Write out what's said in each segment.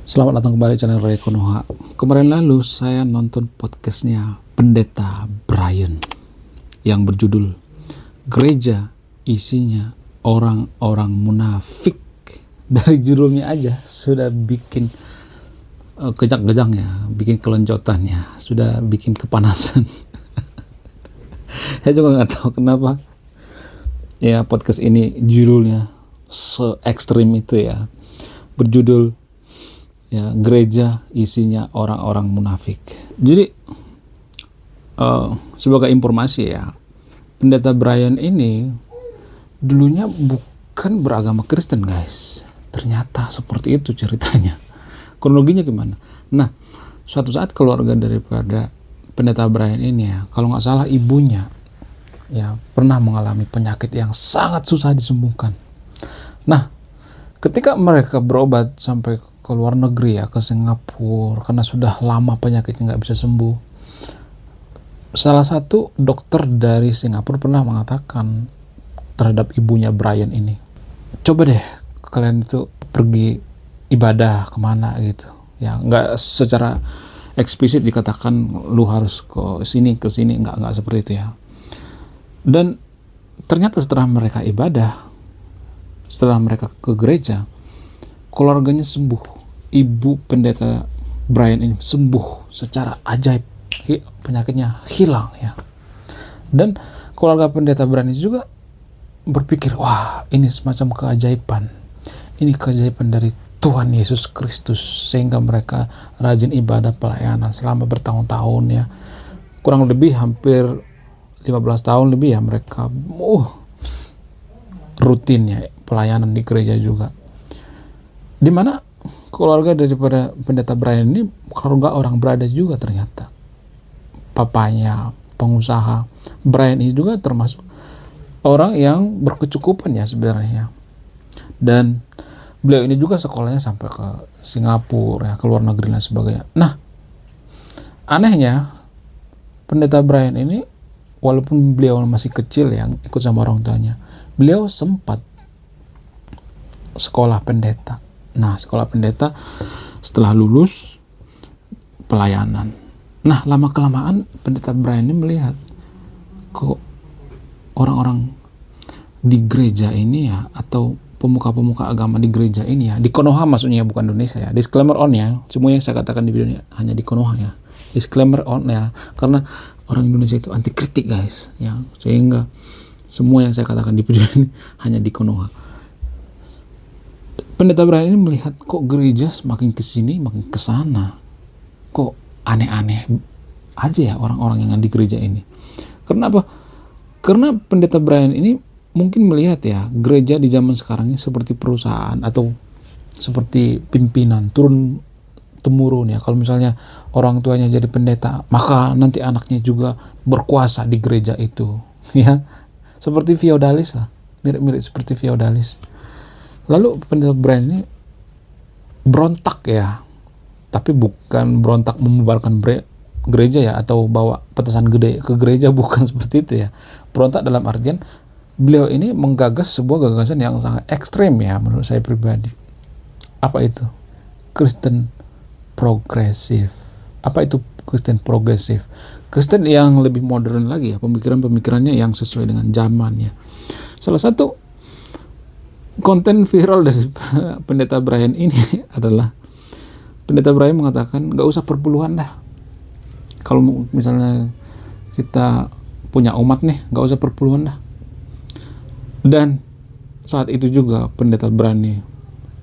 Selamat datang kembali di channel Ray Konoha. Kemarin lalu saya nonton podcastnya Pendeta Brian yang berjudul Gereja Isinya Orang-orang Munafik. Dari judulnya aja sudah bikin kejang-kejang ya, bikin keloncotan ya, sudah bikin kepanasan. Saya juga nggak tahu kenapa ya podcast ini judulnya se ekstrim itu ya, berjudul ya gereja isinya orang-orang munafik. Jadi sebagai informasi ya, Pendeta Brian ini dulunya bukan beragama Kristen guys. Ternyata seperti itu ceritanya. Kronologinya gimana? Nah, suatu saat keluarga daripada Pendeta Brian ini ya, kalau nggak salah ibunya ya pernah mengalami penyakit yang sangat susah disembuhkan. Nah, ketika mereka berobat sampai ke luar negeri ya, ke Singapura, karena sudah lama penyakitnya nggak bisa sembuh, salah satu dokter dari Singapura pernah mengatakan terhadap ibunya Brian ini, coba deh kalian itu pergi ibadah kemana gitu ya, nggak secara eksplisit dikatakan lu harus ke sini nggak seperti itu ya. Dan ternyata setelah mereka ibadah, setelah mereka ke gereja, keluarganya sembuh. Ibu Pendeta Brian ini sembuh secara ajaib, penyakitnya hilang ya. Dan keluarga Pendeta Brian ini juga berpikir, wah ini semacam keajaiban, ini keajaiban dari Tuhan Yesus Kristus, sehingga mereka rajin ibadah pelayanan selama bertahun-tahun ya, kurang lebih hampir 15 tahun lebih ya mereka rutin ya pelayanan di gereja juga, dimana keluarga daripada Pendeta Brian ini keluarga orang berada juga. Ternyata papanya pengusaha, Brian ini juga termasuk orang yang berkecukupan ya sebenarnya, dan beliau ini juga sekolahnya sampai ke Singapura ya, ke luar negeri dan sebagainya. Nah, anehnya Pendeta Brian ini walaupun beliau masih kecil ya, ikut sama orang tuanya, beliau sempat sekolah pendeta. Nah, sekolah pendeta setelah lulus pelayanan. Nah, lama-kelamaan Pendeta Brian ini melihat kok orang-orang di gereja ini ya, atau pemuka-pemuka agama di gereja ini ya, di Konoha maksudnya, bukan Indonesia ya. Disclaimer on ya, semua yang saya katakan di video ini hanya di Konoha ya. Disclaimer on ya, karena orang Indonesia itu anti kritik guys ya, sehingga semua yang saya katakan di video ini hanya di Konoha. Pendeta Brian ini melihat kok gereja semakin kesini makin kesana, kok aneh-aneh aja ya orang-orang yang di gereja ini. Kenapa? Karena Pendeta Brian ini mungkin melihat ya, gereja di zaman sekarang ini seperti perusahaan atau seperti pimpinan turun temurun ya. Kalau misalnya orang tuanya jadi pendeta, maka nanti anaknya juga berkuasa di gereja itu ya, seperti feodalis lah, mirip-mirip seperti feodalis. Lalu Pendeta Brian ini berontak ya, tapi bukan berontak membubarkan gereja ya, atau bawa petasan gede ke gereja, bukan seperti itu ya. Berontak dalam artian beliau ini menggagas sebuah gagasan yang sangat ekstrem ya menurut saya pribadi. Apa itu? Kristen progresif. Apa itu Kristen progresif? Kristen yang lebih modern lagi ya, pemikiran-pemikirannya yang sesuai dengan zaman ya. Salah satu konten viral dari Pendeta Brian ini adalah Pendeta Brian mengatakan nggak usah perpuluhan dah. Kalau misalnya kita punya umat nih, nggak usah perpuluhan dah. Dan saat itu juga Pendeta Brian ini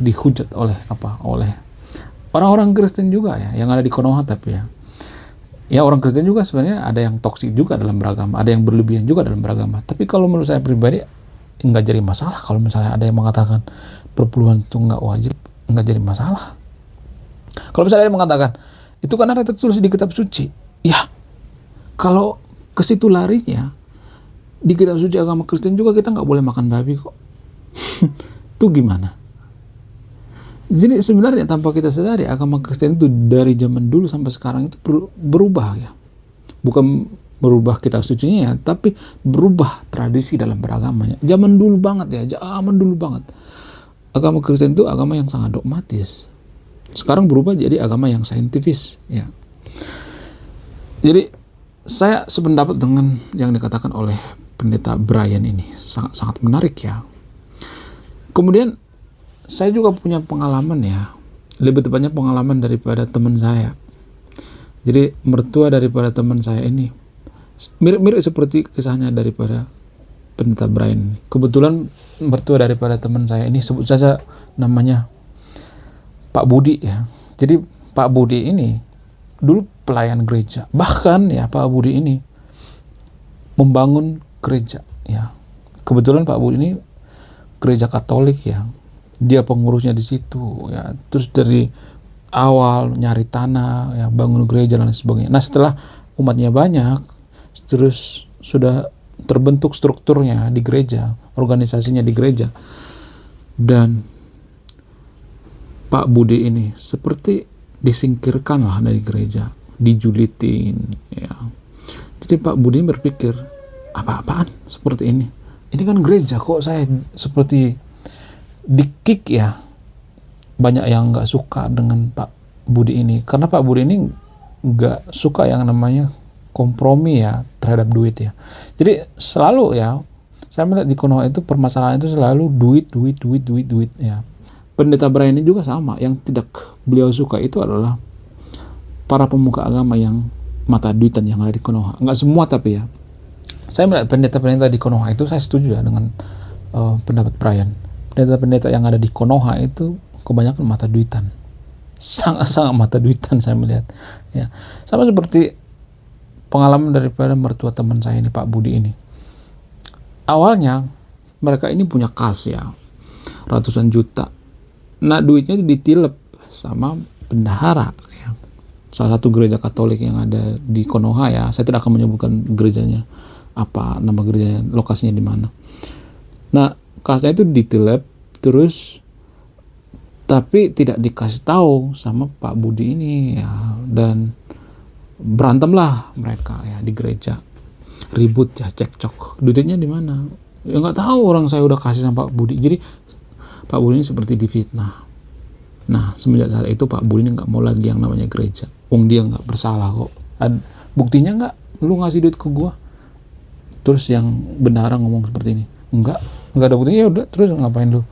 dihujat oleh orang-orang Kristen juga ya, yang ada di Konoha. Tapi ya orang Kristen juga sebenarnya ada yang toksik juga dalam beragama, ada yang berlebihan juga dalam beragama. Tapi kalau menurut saya pribadi nggak jadi masalah kalau misalnya ada yang mengatakan perpuluhan itu nggak wajib, nggak jadi masalah. Kalau misalnya ada yang mengatakan itu kan ada tertulis di kitab suci, ya kalau ke situ larinya, di kitab suci agama Kristen juga kita nggak boleh makan babi kok. Itu gimana? Jadi sebenarnya tanpa kita sadari, agama Kristen itu dari zaman dulu sampai sekarang itu berubah ya, bukan berubah kitab sucinya ya, tapi berubah tradisi dalam beragamanya. Zaman dulu banget ya, agama Kristen itu agama yang sangat dogmatis. Sekarang berubah jadi agama yang saintifis, ya. Jadi saya sependapat dengan yang dikatakan oleh Pendeta Brian ini, sangat menarik ya. Kemudian saya juga punya pengalaman ya, lebih tepatnya pengalaman daripada teman saya. Jadi mertua daripada teman saya ini mirip-mirip seperti kisahnya daripada Pendeta Brian. Kebetulan mertua daripada teman saya ini, sebut saja namanya Pak Budi ya. Jadi Pak Budi ini dulu pelayan gereja. Bahkan ya Pak Budi ini membangun gereja ya. Kebetulan Pak Budi ini gereja Katolik ya. Dia pengurusnya di situ ya. Terus dari awal nyari tanah ya, bangun gereja dan sebagainya. Nah, setelah umatnya banyak, terus sudah terbentuk strukturnya di gereja, organisasinya di gereja. Dan Pak Budi ini seperti disingkirkan lah dari gereja, dijulitin ya. Jadi Pak Budi berpikir, apa-apaan seperti ini? Ini kan gereja, kok saya seperti di-kick ya. Banyak yang nggak suka dengan Pak Budi ini, karena Pak Budi ini nggak suka yang namanya kompromi ya terhadap duit ya. Jadi selalu ya, saya melihat di Konoha itu permasalahan itu selalu duit ya. Pendeta Brian ini juga sama, yang tidak beliau suka itu adalah para pemuka agama yang mata duitan yang ada di Konoha. Nggak semua tapi ya. Saya melihat pendeta-pendeta di Konoha itu, saya setuju ya dengan pendapat Brian. Pendeta-pendeta yang ada di Konoha itu kebanyakan mata duitan. Sangat-sangat mata duitan saya melihat. Ya. Sama seperti pengalaman daripada mertua teman saya ini, Pak Budi ini. Awalnya mereka ini punya kas ya, ratusan juta. Nah, duitnya ditilep sama bendahara ya. Salah satu gereja Katolik yang ada di Konoha ya. Saya tidak akan menyebutkan gerejanya apa, nama gerejanya, lokasinya di mana. Nah, kasnya itu ditilep terus, tapi tidak dikasih tahu sama Pak Budi ini ya, dan berantemlah mereka ya di gereja, ribut ya, cekcok. Duitnya di mana? Ya nggak tahu, orang saya udah kasih sama Pak Budi. Jadi Pak Budi ini seperti difitnah. Nah, semenjak saat itu Pak Budi ini nggak mau lagi yang namanya gereja. Dia nggak bersalah kok. Buktinya nggak? Lu ngasih duit ke gua. Terus yang bendahara ngomong seperti ini. Nggak ada buktinya. Ya udah, terus ngapain lu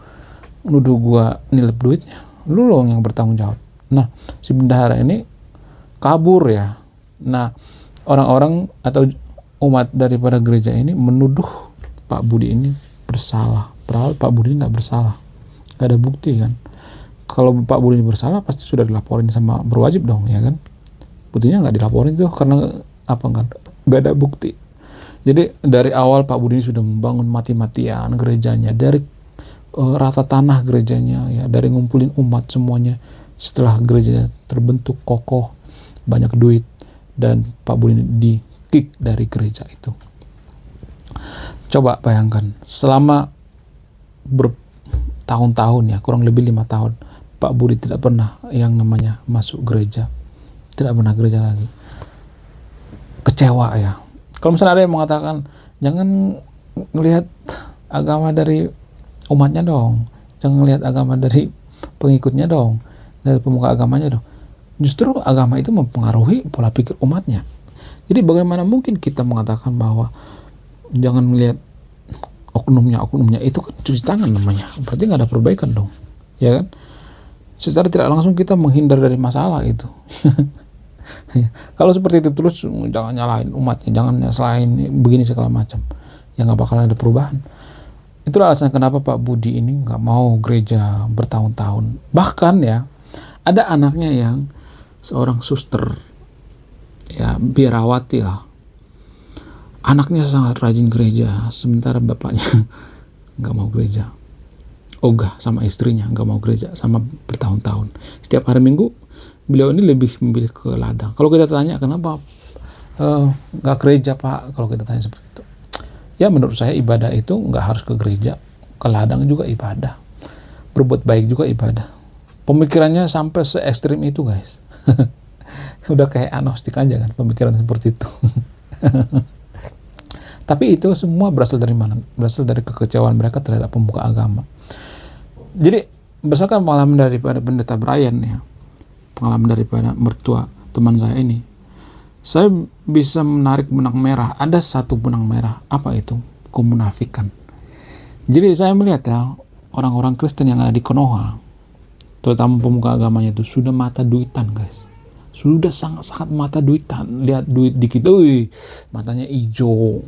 nuduh gua nilep duitnya? Lu loh yang bertanggung jawab. Nah, si bendahara ini kabur ya. Nah, orang-orang atau umat daripada gereja ini menuduh Pak Budi ini bersalah. Padahal Pak Budi nggak bersalah. Gak ada bukti kan. Kalau Pak Budi bersalah pasti sudah dilaporin sama berwajib dong ya kan. Buktinya nggak dilaporin tuh karena apa kan? Gak ada bukti. Jadi dari awal Pak Budi sudah membangun mati-matian gerejanya, dari rata tanah gerejanya ya, dari ngumpulin umat semuanya. Setelah gerejanya terbentuk kokoh, banyak duit, dan Pak Budi di-kick dari gereja itu. Coba bayangkan, selama bertahun-tahun ya, kurang lebih 5 tahun, Pak Budi tidak pernah yang namanya masuk gereja, tidak pernah gereja lagi. Kecewa ya. Kalau misalnya ada yang mengatakan, jangan ngelihat agama dari umatnya dong, jangan ngelihat agama dari pengikutnya dong, dari pemuka agamanya dong. Justru agama itu mempengaruhi pola pikir umatnya. Jadi bagaimana mungkin kita mengatakan bahwa jangan melihat oknumnya, itu kan cuci tangan namanya, berarti nggak ada perbaikan dong, ya kan? Secara tidak langsung kita menghindar dari masalah itu. Kalau seperti itu terus, jangan nyalahin umatnya, jangan nyalahin begini segala macam, ya nggak bakalan ada perubahan. Itulah alasan kenapa Pak Budi ini nggak mau gereja bertahun-tahun. Bahkan ya, ada anaknya yang seorang suster, ya biarawati lah. Anaknya sangat rajin gereja, sementara bapaknya nggak mau gereja. Ogah sama istrinya nggak mau gereja sama bertahun-tahun. Setiap hari Minggu beliau ini lebih memilih ke ladang. Kalau kita tanya kenapa nggak gereja Pak, kalau kita tanya seperti itu, ya menurut saya ibadah itu nggak harus ke gereja, ke ladang juga ibadah, berbuat baik juga ibadah. Pemikirannya sampai se ekstrim itu guys. Udah kayak agnostik aja kan pemikiran seperti itu. Tapi itu semua berasal dari mana? Berasal dari kekecewaan mereka terhadap pemuka agama. Jadi berdasarkan pengalaman daripada Pendeta Brian ya, pengalaman daripada mertua teman saya ini. Saya bisa menarik benang merah. Ada satu benang merah. Apa itu? Kemunafikan. Jadi saya melihat ya, orang-orang Kristen yang ada di Konoha, terutama pemuka agamanya itu, sudah mata duitan, guys. Sudah sangat-sangat mata duitan. Lihat duit dikit, matanya hijau.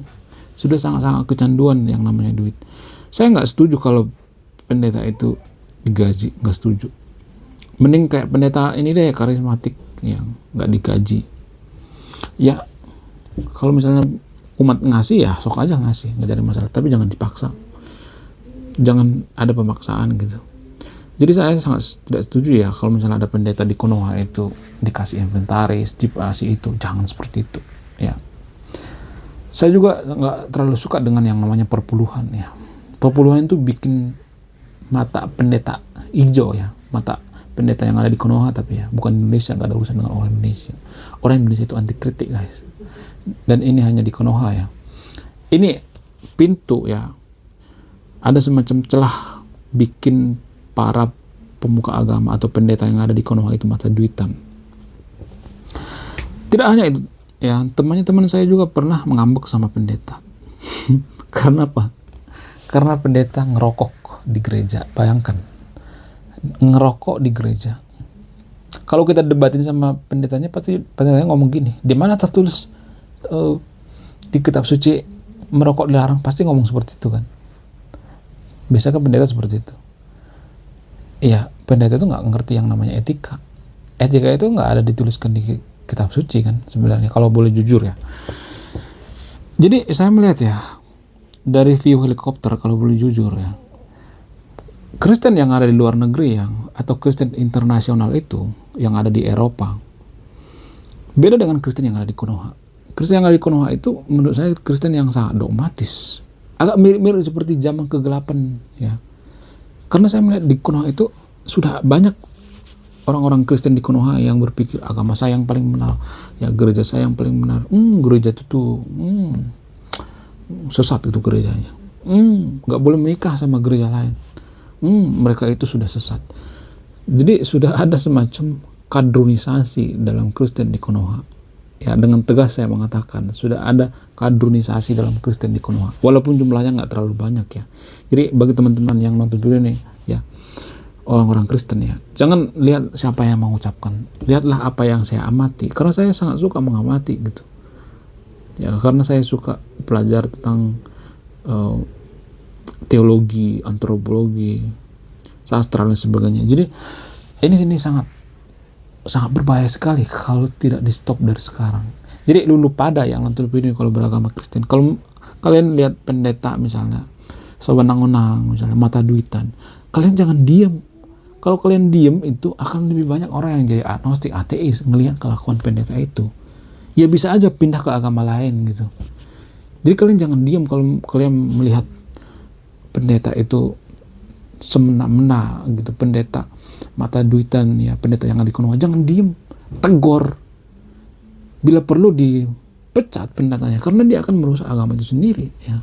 Sudah sangat-sangat kecanduan yang namanya duit. Saya nggak setuju kalau pendeta itu digaji, nggak setuju. Mending kayak pendeta ini deh, karismatik, yang nggak digaji. Ya, kalau misalnya umat ngasih ya sok aja ngasih, nggak ada masalah. Tapi jangan dipaksa, jangan ada pemaksaan gitu. Jadi saya sangat tidak setuju ya kalau misalnya ada pendeta di Konoha itu dikasih inventaris, dikasih itu, jangan seperti itu. Ya, saya juga nggak terlalu suka dengan yang namanya perpuluhan ya. Perpuluhan itu bikin mata pendeta hijau ya, mata pendeta yang ada di Konoha, tapi ya bukan Indonesia, nggak ada urusan dengan orang Indonesia. Orang Indonesia itu anti kritik, guys. Dan ini hanya di Konoha ya. Ini pintu ya. Ada semacam celah bikin para pemuka agama atau pendeta yang ada di Konoha itu mata duitan. Tidak hanya itu ya, teman saya juga pernah mengambek sama pendeta. Karena apa? Karena pendeta ngerokok di gereja. Bayangkan, ngerokok di gereja. Kalau kita debatin sama pendetanya, pasti pendetanya ngomong gini, di mana tertulis di kitab suci merokok dilarang? Pasti ngomong seperti itu kan. Biasanya kan pendeta seperti itu. Iya, pendeta itu nggak ngerti yang namanya etika. Etika itu nggak ada dituliskan di kitab suci kan sebenarnya, kalau boleh jujur ya. Jadi saya melihat ya, dari view helikopter kalau boleh jujur ya, Kristen yang ada di luar negeri atau Kristen internasional itu yang ada di Eropa beda dengan Kristen yang ada di Konoha. Kristen yang ada di Konoha itu menurut saya Kristen yang sangat dogmatis, agak mirip-mirip seperti zaman kegelapan ya. Karena saya melihat di Konoha itu sudah banyak orang-orang Kristen di Konoha yang berpikir agama saya yang paling benar, ya gereja saya yang paling benar. Gereja itu tuh sesat itu gerejanya. Nggak boleh menikah sama gereja lain. Mereka itu sudah sesat. Jadi sudah ada semacam kadronisasi dalam Kristen di Konoha. Ya, dengan tegas saya mengatakan sudah ada kadronisasi dalam Kristen di Konoha. Walaupun jumlahnya nggak terlalu banyak ya. Jadi bagi teman-teman yang nonton video ini ya, orang-orang Kristen ya, jangan lihat siapa yang mengucapkan, lihatlah apa yang saya amati. Karena saya sangat suka mengamati gitu. Ya, karena saya suka belajar tentang teologi, antropologi, sastra dan sebagainya. Jadi ini sangat berbahaya sekali kalau tidak di stop dari sekarang. Jadi lulu pada yang nonton video kalau beragama Kristen, kalau kalian lihat pendeta misalnya sewenang-wenang, misalnya mata duitan, kalian jangan diam. Kalau kalian diam itu akan lebih banyak orang yang jadi agnostik, ateis ngelihat kelakuan pendeta itu. Ya bisa aja pindah ke agama lain gitu. Jadi kalian jangan diam kalau kalian melihat pendeta itu semena-mena gitu, pendeta mata duitan ya, pendeta yang ada di Konoha, jangan diem, tegur, bila perlu dipecat pendetanya karena dia akan merusak agama itu sendiri ya.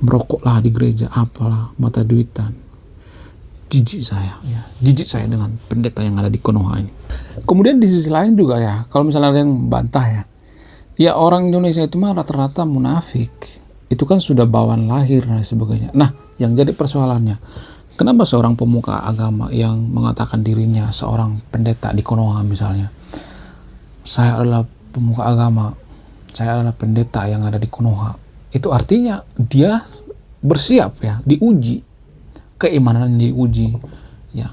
Merokoklah di gereja, apalah, mata duitan. Jijik saya dengan pendeta yang ada di Konoha ini. Kemudian di sisi lain juga ya, kalau misalnya ada yang bantah ya orang Indonesia itu mah rata-rata munafik. Itu kan sudah bawaan lahir dan sebagainya. Nah, yang jadi persoalannya, kenapa seorang pemuka agama yang mengatakan dirinya seorang pendeta di Konoha misalnya, saya adalah pemuka agama, saya adalah pendeta yang ada di Konoha, itu artinya dia bersiap ya, diuji, keimanannya diuji ya,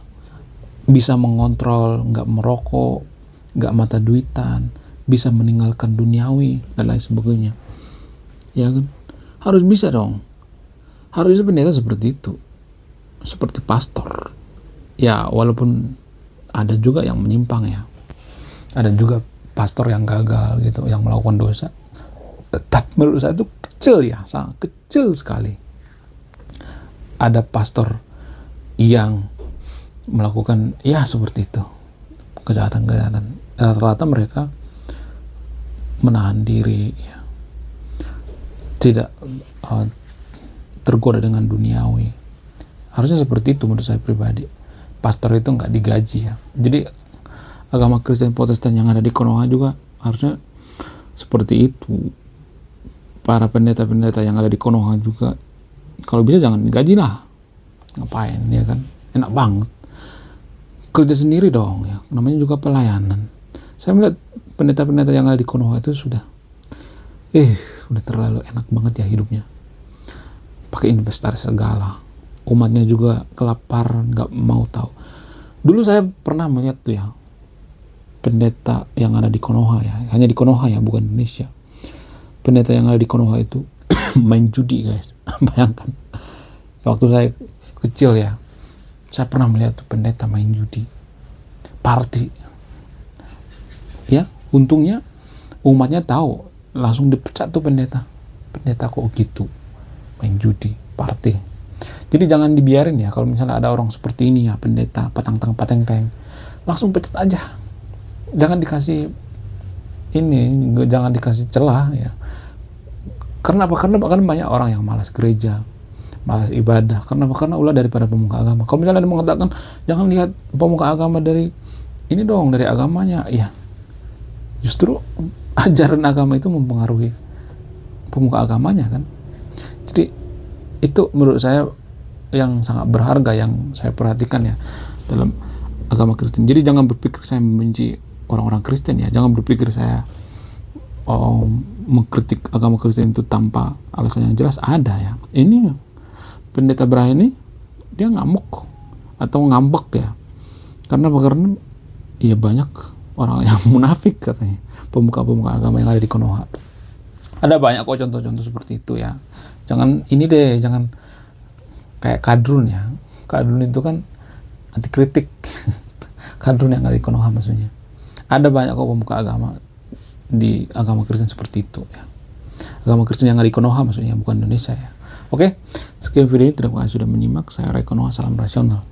bisa mengontrol, nggak merokok, nggak mata duitan, bisa meninggalkan duniawi dan lain sebagainya ya kan. Harus bisa dong. Harusnya pendeta seperti itu. Seperti pastor. Ya, walaupun ada juga yang menyimpang ya. Ada juga pastor yang gagal gitu, yang melakukan dosa. Tetap menurut saya itu kecil ya, sangat kecil sekali. Ada pastor yang melakukan ya seperti itu. Kejahatan-kejahatan. Rata-rata mereka menahan diri ya. Tidak tergoda dengan duniawi. Harusnya seperti itu menurut saya pribadi. Pastor itu nggak digaji ya. Jadi agama Kristen Protestan yang ada di Konoha juga harusnya seperti itu. Para pendeta-pendeta yang ada di Konoha juga kalau bisa jangan digaji lah, ngapain ya kan, enak banget kerja sendiri dong ya, namanya juga pelayanan. Saya melihat pendeta-pendeta yang ada di Konoha itu sudah terlalu enak banget ya hidupnya, pakai investasi segala, umatnya juga kelaparan, nggak mau tahu. Dulu saya pernah melihat tuh ya pendeta yang ada di Konoha ya, hanya di Konoha ya, bukan Indonesia. Pendeta yang ada di Konoha itu main judi guys. Bayangkan waktu saya kecil ya, saya pernah melihat tuh pendeta main judi, party ya. Untungnya umatnya tahu, langsung dipecat tuh pendeta kok gitu main judi, party. Jadi jangan dibiarin ya, kalau misalnya ada orang seperti ini ya, pendeta pateng-teng, langsung pecat aja, jangan dikasih jangan dikasih celah ya. Karena banyak orang yang malas gereja, malas ibadah. Karena ulah daripada pemuka agama. Kalau misalnya ada mengatakan jangan lihat pemuka agama dari ini dong, dari agamanya, ya justru ajaran agama itu mempengaruhi pemuka agamanya kan. Jadi itu menurut saya yang sangat berharga yang saya perhatikan ya dalam agama Kristen. Jadi jangan berpikir saya membenci orang-orang Kristen ya, jangan berpikir saya mengkritik agama Kristen itu tanpa alasan yang jelas. Ada ya, ini pendeta Brian ini dia ngamuk atau ngambek ya, karena ya banyak orang yang munafik katanya, pemuka-pemuka agama yang ada di Konoha. Ada banyak kok contoh-contoh seperti itu ya. Jangan kayak Kadrun ya. Kadrun itu kan anti kritik. Kadrun yang ada di Konoha maksudnya. Ada banyak kok pemuka agama di agama Kristen seperti itu ya. Agama Kristen yang ada di Konoha maksudnya, bukan Indonesia ya. Oke, sekian video ini, terima kasih sudah menyimak. Saya Ray Konoha, salam rasional.